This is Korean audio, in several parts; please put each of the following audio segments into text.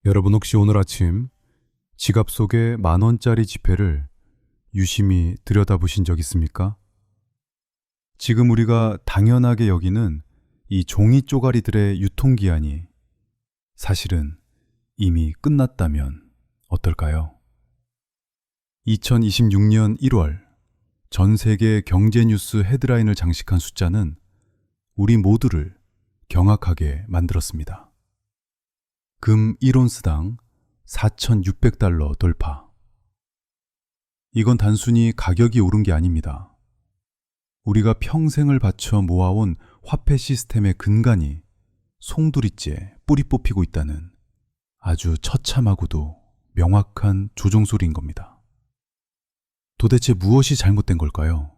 여러분 혹시 오늘 아침 지갑 속에 10,000원짜리 지폐를 유심히 들여다보신 적 있습니까? 지금 우리가 당연하게 여기는 이 종이 쪼가리들의 유통기한이 사실은 이미 끝났다면 어떨까요? 2026년 1월 전 세계 경제 뉴스 헤드라인을 장식한 숫자는 우리 모두를 경악하게 만들었습니다. 금 1온스당 4,600달러 돌파. 이건 단순히 가격이 오른 게 아닙니다. 우리가 평생을 바쳐 모아온 화폐 시스템의 근간이 송두리째 뿌리 뽑히고 있다는 아주 처참하고도 명확한 조종소리인 겁니다. 도대체 무엇이 잘못된 걸까요?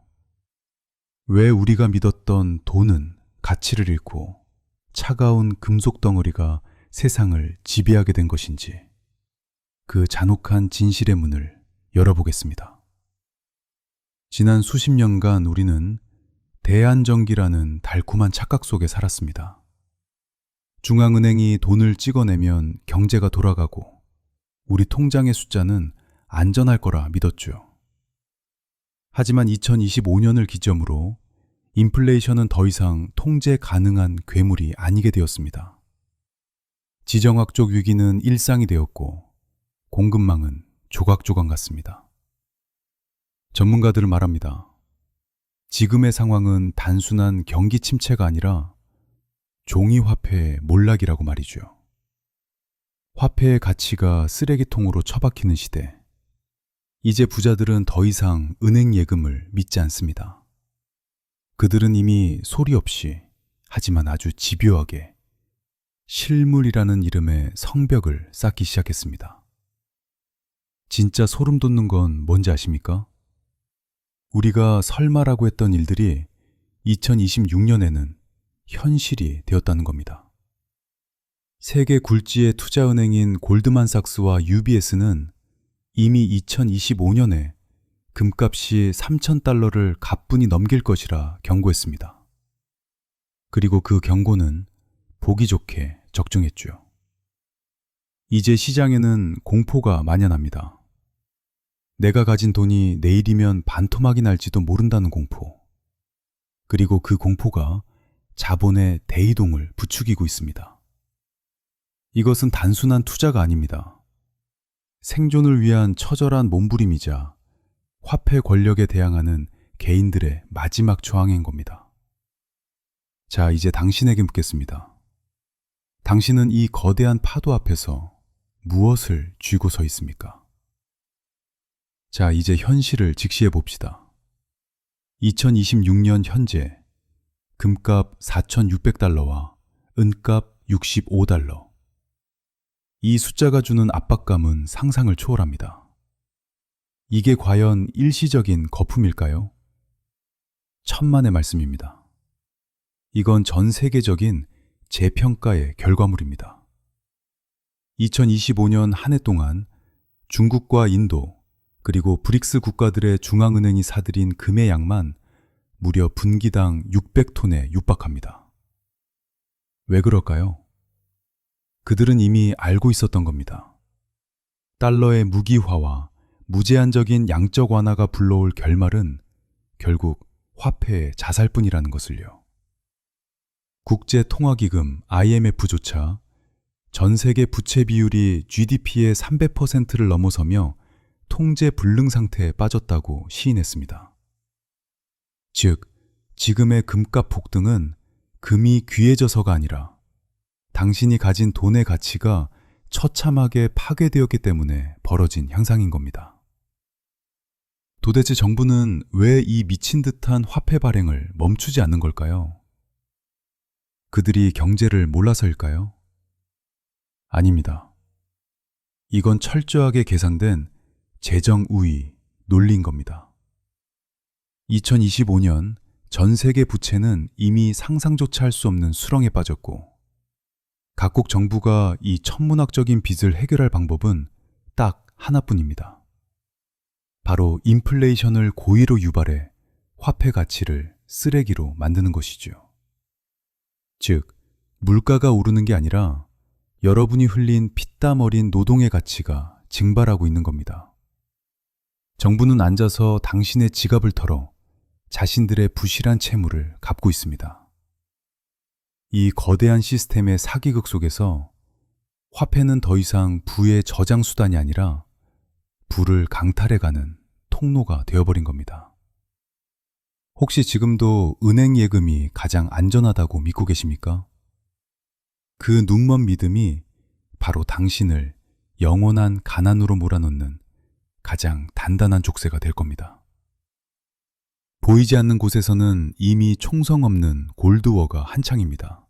왜 우리가 믿었던 돈은 가치를 잃고 차가운 금속 덩어리가 세상을 지배하게 된 것인지 그 잔혹한 진실의 문을 열어보겠습니다. 지난 수십 년간 우리는 대안정기라는 달콤한 착각 속에 살았습니다. 중앙은행이 돈을 찍어내면 경제가 돌아가고 우리 통장의 숫자는 안전할 거라 믿었죠. 하지만 2025년을 기점으로 인플레이션은 더 이상 통제 가능한 괴물이 아니게 되었습니다. 지정학적 위기는 일상이 되었고 공급망은 조각조각 같습니다. 전문가들은 말합니다. 지금의 상황은 단순한 경기 침체가 아니라 종이 화폐의 몰락이라고 말이죠. 화폐의 가치가 쓰레기통으로 처박히는 시대. 이제 부자들은 더 이상 은행 예금을 믿지 않습니다. 그들은 이미 소리 없이 하지만 아주 집요하게 실물이라는 이름의 성벽을 쌓기 시작했습니다. 진짜 소름 돋는 건 뭔지 아십니까? 우리가 설마라고 했던 일들이 2026년에는 현실이 되었다는 겁니다. 세계 굴지의 투자은행인 골드만삭스와 UBS는 이미 2025년에 금값이 3,000달러를 가뿐히 넘길 것이라 경고했습니다. 그리고 그 경고는 보기 좋게 적중했죠. 이제 시장에는 공포가 만연합니다. 내가 가진 돈이 내일이면 반토막이 날지도 모른다는 공포. 그리고 그 공포가 자본의 대이동을 부추기고 있습니다. 이것은 단순한 투자가 아닙니다. 생존을 위한 처절한 몸부림이자 화폐 권력에 대항하는 개인들의 마지막 저항인 겁니다. 자, 이제 당신에게 묻겠습니다. 당신은 이 거대한 파도 앞에서 무엇을 쥐고 서 있습니까? 자, 이제 현실을 직시해 봅시다. 2026년 현재 금값 4,600달러와 은값 65달러. 이 숫자가 주는 압박감은 상상을 초월합니다. 이게 과연 일시적인 거품일까요? 천만의 말씀입니다. 이건 전 세계적인 재평가의 결과물입니다. 2025년 한 해 동안 중국과 인도 그리고 브릭스 국가들의 중앙은행이 사들인 금의 양만 무려 분기당 600톤에 육박합니다. 왜 그럴까요? 그들은 이미 알고 있었던 겁니다. 달러의 무기화와 무제한적인 양적 완화가 불러올 결말은 결국 화폐의 자살뿐이라는 것을요. 국제통화기금 IMF조차 전 세계 부채 비율이 GDP의 300%를 넘어서며 통제 불능 상태에 빠졌다고 시인했습니다. 즉, 지금의 금값 폭등은 금이 귀해져서가 아니라 당신이 가진 돈의 가치가 처참하게 파괴되었기 때문에 벌어진 향상인 겁니다. 도대체 정부는 왜 이 미친 듯한 화폐 발행을 멈추지 않는 걸까요? 그들이 경제를 몰라서일까요? 아닙니다. 이건 철저하게 계산된 재정 우위, 논리인 겁니다. 2025년 전 세계 부채는 이미 상상조차 할 수 없는 수렁에 빠졌고 각국 정부가 이 천문학적인 빚을 해결할 방법은 딱 하나뿐입니다. 바로 인플레이션을 고의로 유발해 화폐 가치를 쓰레기로 만드는 것이죠. 즉, 물가가 오르는 게 아니라 여러분이 흘린 피땀 어린 노동의 가치가 증발하고 있는 겁니다. 정부는 앉아서 당신의 지갑을 털어 자신들의 부실한 채무를 갚고 있습니다. 이 거대한 시스템의 사기극 속에서 화폐는 더 이상 부의 저장 수단이 아니라 부를 강탈해가는 통로가 되어버린 겁니다. 혹시 지금도 은행 예금이 가장 안전하다고 믿고 계십니까? 그 눈먼 믿음이 바로 당신을 영원한 가난으로 몰아넣는 가장 단단한 족쇄가 될 겁니다. 보이지 않는 곳에서는 이미 총성 없는 골드워가 한창입니다.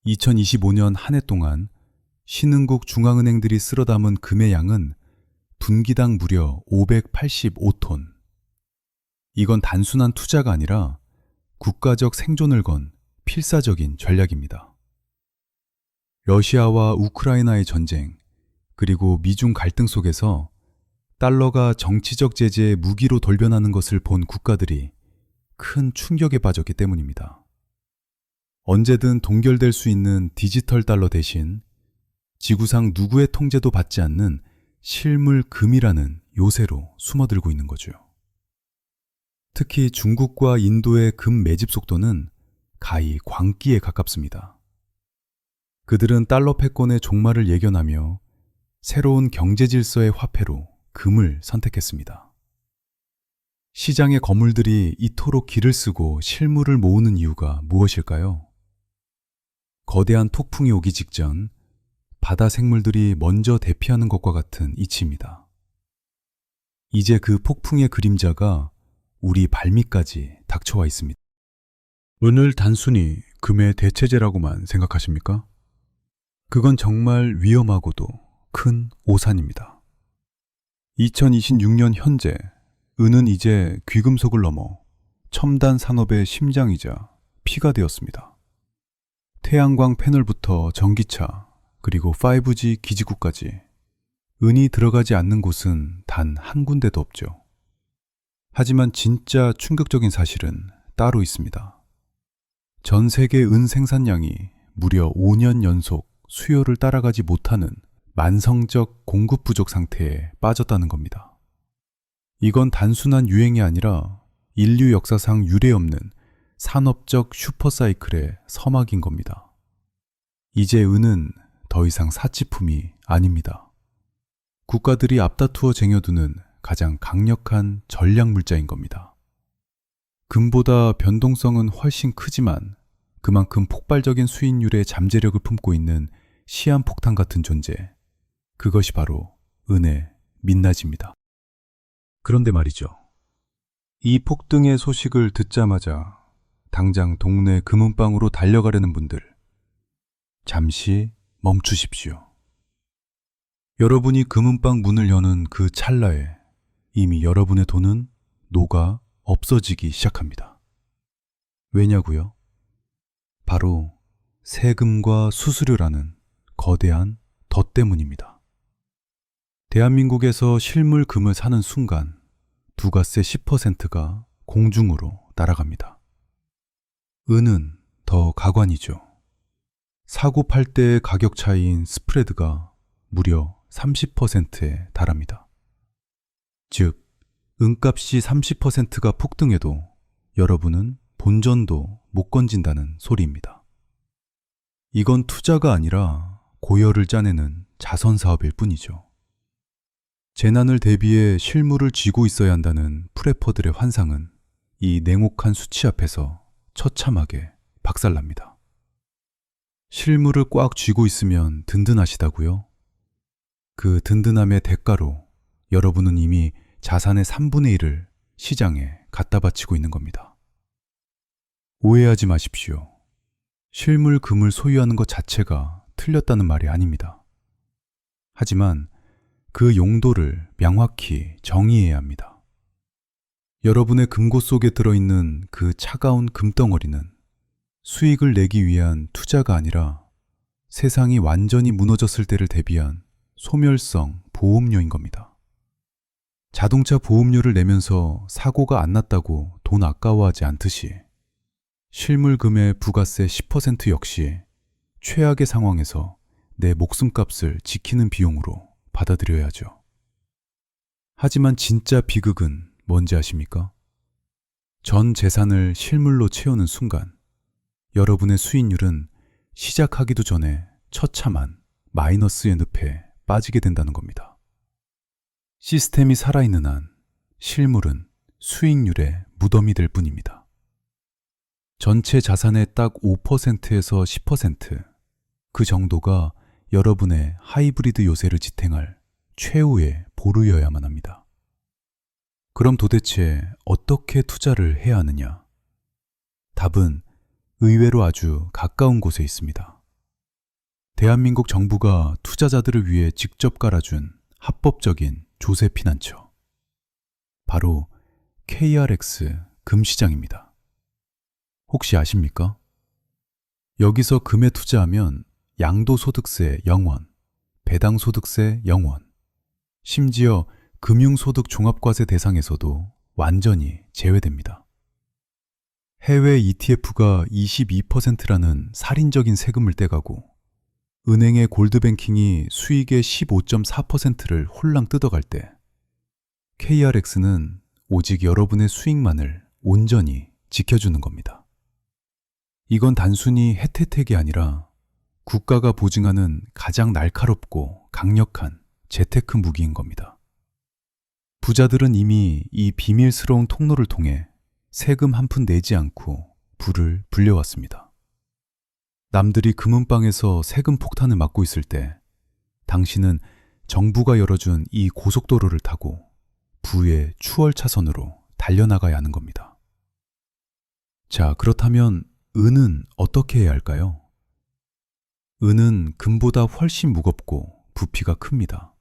2025년 한 해 동안 신흥국 중앙은행들이 쓸어 담은 금의 양은 분기당 무려 585톤. 이건 단순한 투자가 아니라 국가적 생존을 건 필사적인 전략입니다. 러시아와 우크라이나의 전쟁, 그리고 미중 갈등 속에서 달러가 정치적 제재의 무기로 돌변하는 것을 본 국가들이 큰 충격에 빠졌기 때문입니다. 언제든 동결될 수 있는 디지털 달러 대신 지구상 누구의 통제도 받지 않는 실물 금이라는 요새로 숨어들고 있는 거죠. 특히 중국과 인도의 금 매집 속도는 가히 광기에 가깝습니다. 그들은 달러 패권의 종말을 예견하며 새로운 경제 질서의 화폐로 금을 선택했습니다. 시장의 거물들이 이토록 기를 쓰고 실물을 모으는 이유가 무엇일까요? 거대한 폭풍이 오기 직전 바다 생물들이 먼저 대피하는 것과 같은 이치입니다. 이제 그 폭풍의 그림자가 우리 발밑까지 닥쳐와 있습니다. 은을 단순히 금의 대체제라고만 생각하십니까? 그건 정말 위험하고도 큰 오산입니다. 2026년 현재 은은 이제 귀금속을 넘어 첨단 산업의 심장이자 피가 되었습니다. 태양광 패널부터 전기차, 그리고 5G 기지국까지 은이 들어가지 않는 곳은 단 한 군데도 없죠. 하지만 진짜 충격적인 사실은 따로 있습니다. 전 세계 은 생산량이 무려 5년 연속 수요를 따라가지 못하는 만성적 공급 부족 상태에 빠졌다는 겁니다. 이건 단순한 유행이 아니라 인류 역사상 유례없는 산업적 슈퍼사이클의 서막인 겁니다. 이제 은은 더 이상 사치품이 아닙니다. 국가들이 앞다투어 쟁여두는 가장 강력한 전략 물자인 겁니다. 금보다 변동성은 훨씬 크지만 그만큼 폭발적인 수익률의 잠재력을 품고 있는 시한폭탄 같은 존재, 그것이 바로 은의 민낯입니다. 그런데 말이죠. 이 폭등의 소식을 듣자마자 당장 동네 금은방으로 달려가려는 분들, 잠시 멈추십시오. 여러분이 금은방 문을 여는 그 찰나에 이미 여러분의 돈은 녹아 없어지기 시작합니다. 왜냐고요? 바로 세금과 수수료라는 거대한 덫 때문입니다. 대한민국에서 실물 금을 사는 순간 부가세 10%가 공중으로 날아갑니다. 은은 더 가관이죠. 사고 팔 때의 가격 차이인 스프레드가 무려 30%에 달합니다. 즉, 은값이 30%가 폭등해도 여러분은 본전도 못 건진다는 소리입니다. 이건 투자가 아니라 고열을 짜내는 자선사업일 뿐이죠. 재난을 대비해 실물을 쥐고 있어야 한다는 프레퍼들의 환상은 이 냉혹한 수치 앞에서 처참하게 박살납니다. 실물을 꽉 쥐고 있으면 든든하시다고요? 그 든든함의 대가로 여러분은 이미 자산의 3분의 1을 시장에 갖다 바치고 있는 겁니다. 오해하지 마십시오. 실물 금을 소유하는 것 자체가 틀렸다는 말이 아닙니다. 하지만 그 용도를 명확히 정의해야 합니다. 여러분의 금고 속에 들어있는 그 차가운 금덩어리는 수익을 내기 위한 투자가 아니라 세상이 완전히 무너졌을 때를 대비한 소멸성 보험료인 겁니다. 자동차 보험료를 내면서 사고가 안 났다고 돈 아까워하지 않듯이 실물금의 부가세 10% 역시 최악의 상황에서 내 목숨값을 지키는 비용으로 받아들여야죠. 하지만 진짜 비극은 뭔지 아십니까? 전 재산을 실물로 채우는 순간 여러분의 수익률은 시작하기도 전에 처참한 마이너스의 늪에 빠지게 된다는 겁니다. 시스템이 살아있는 한 실물은 수익률의 무덤이 될 뿐입니다. 전체 자산의 딱 5%에서 10%, 그 정도가 여러분의 하이브리드 요새를 지탱할 최후의 보루여야만 합니다. 그럼 도대체 어떻게 투자를 해야 하느냐? 답은 의외로 아주 가까운 곳에 있습니다. 대한민국 정부가 투자자들을 위해 직접 깔아준 합법적인 조세 피난처. 바로 KRX 금시장입니다. 혹시 아십니까? 여기서 금에 투자하면 양도소득세 0원, 배당소득세 0원, 심지어 금융소득 종합과세 대상에서도 완전히 제외됩니다. 해외 ETF가 22%라는 살인적인 세금을 떼가고 은행의 골드뱅킹이 수익의 15.4%를 홀랑 뜯어갈 때 KRX는 오직 여러분의 수익만을 온전히 지켜주는 겁니다. 이건 단순히 혜택이 아니라 국가가 보증하는 가장 날카롭고 강력한 재테크 무기인 겁니다. 부자들은 이미 이 비밀스러운 통로를 통해 세금 한 푼 내지 않고 부를 불려왔습니다. 남들이 금은방에서 세금 폭탄을 맞고 있을 때 당신은 정부가 열어준 이 고속도로를 타고 부의 추월 차선으로 달려나가야 하는 겁니다. 자, 그렇다면 은은 어떻게 해야 할까요? 은은 금보다 훨씬 무겁고 부피가 큽니다.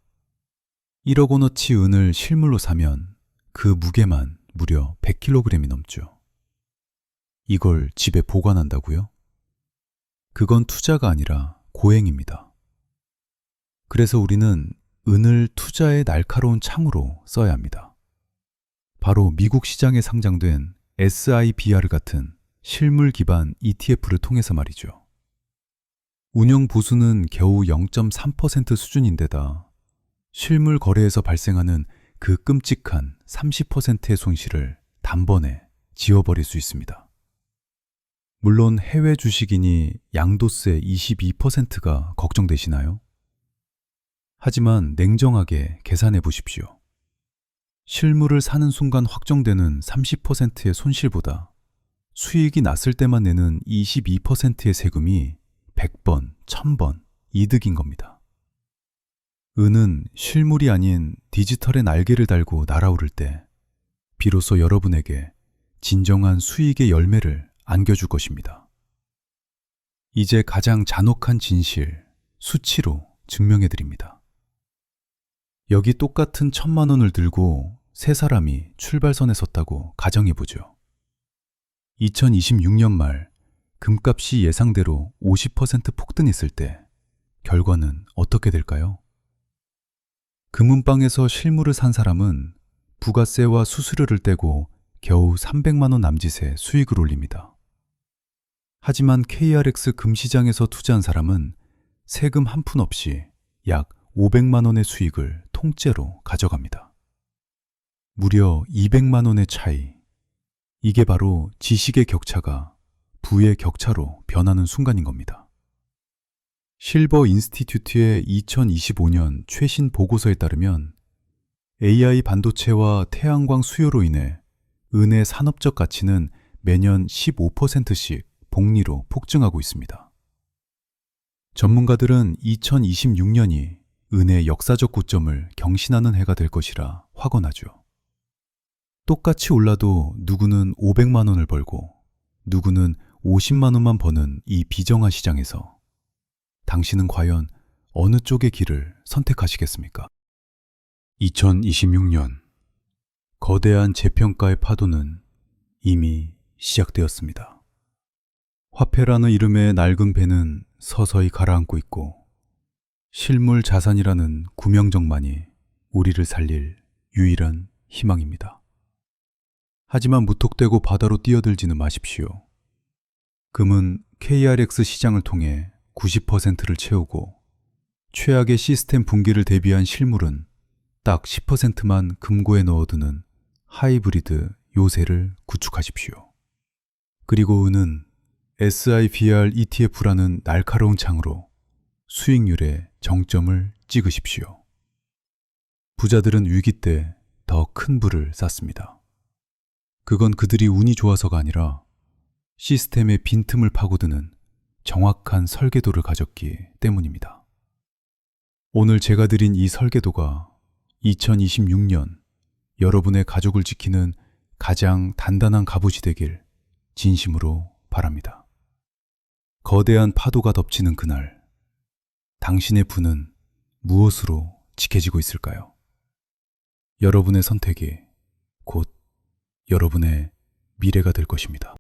1억 원어치 은을 실물로 사면 그 무게만 무려 100kg이 넘죠. 이걸 집에 보관한다고요? 그건 투자가 아니라 고행입니다. 그래서 우리는 은을 투자의 날카로운 창으로 써야 합니다. 바로 미국 시장에 상장된 SIBR 같은 실물 기반 ETF를 통해서 말이죠. 운영 보수는 겨우 0.3% 수준인데다 실물 거래에서 발생하는 그 끔찍한 30%의 손실을 단번에 지워버릴 수 있습니다. 물론 해외 주식이니 양도세 22%가 걱정되시나요? 하지만 냉정하게 계산해 보십시오. 실물을 사는 순간 확정되는 30%의 손실보다 수익이 났을 때만 내는 22%의 세금이 100번, 1000번 이득인 겁니다. 은은 실물이 아닌 디지털의 날개를 달고 날아오를 때 비로소 여러분에게 진정한 수익의 열매를 안겨줄 것입니다. 이제 가장 잔혹한 진실, 수치로 증명해드립니다. 여기 똑같은 1000만 원을 들고 세 사람이 출발선에 섰다고 가정해보죠. 2026년 말 금값이 예상대로 50% 폭등했을 때 결과는 어떻게 될까요? 금은방에서 실물을 산 사람은 부가세와 수수료를 떼고 겨우 300만 원 남짓의 수익을 올립니다. 하지만 KRX 금시장에서 투자한 사람은 세금 한 푼 없이 약 500만 원의 수익을 통째로 가져갑니다. 무려 200만 원의 차이. 이게 바로 지식의 격차가 부의 격차로 변하는 순간인 겁니다. 실버 인스티튜트의 2025년 최신 보고서에 따르면 AI 반도체와 태양광 수요로 인해 은의 산업적 가치는 매년 15%씩 복리로 폭증하고 있습니다. 전문가들은 2026년이 은의 역사적 고점을 경신하는 해가 될 것이라 확언하죠. 똑같이 올라도 누구는 500만 원을 벌고 누구는 50만 원만 버는 이 비정한 시장에서 당신은 과연 어느 쪽의 길을 선택하시겠습니까? 2026년 거대한 재평가의 파도는 이미 시작되었습니다. 화폐라는 이름의 낡은 배는 서서히 가라앉고 있고 실물 자산이라는 구명정만이 우리를 살릴 유일한 희망입니다. 하지만 무턱대고 바다로 뛰어들지는 마십시오. 금은 KRX 시장을 통해 90%를 채우고 최악의 시스템 붕괴를 대비한 실물은 딱 10%만 금고에 넣어두는 하이브리드 요새를 구축하십시오. 그리고 은은 SIBR ETF라는 날카로운 창으로 수익률의 정점을 찍으십시오. 부자들은 위기 때 더 큰 부를 쌓습니다. 그건 그들이 운이 좋아서가 아니라 시스템의 빈틈을 파고드는 정확한 설계도를 가졌기 때문입니다. 오늘 제가 드린 이 설계도가 2026년 여러분의 가족을 지키는 가장 단단한 갑옷이 되길 진심으로 바랍니다. 거대한 파도가 덮치는 그날, 당신의 부는 무엇으로 지켜지고 있을까요? 여러분의 선택이 곧 여러분의 미래가 될 것입니다.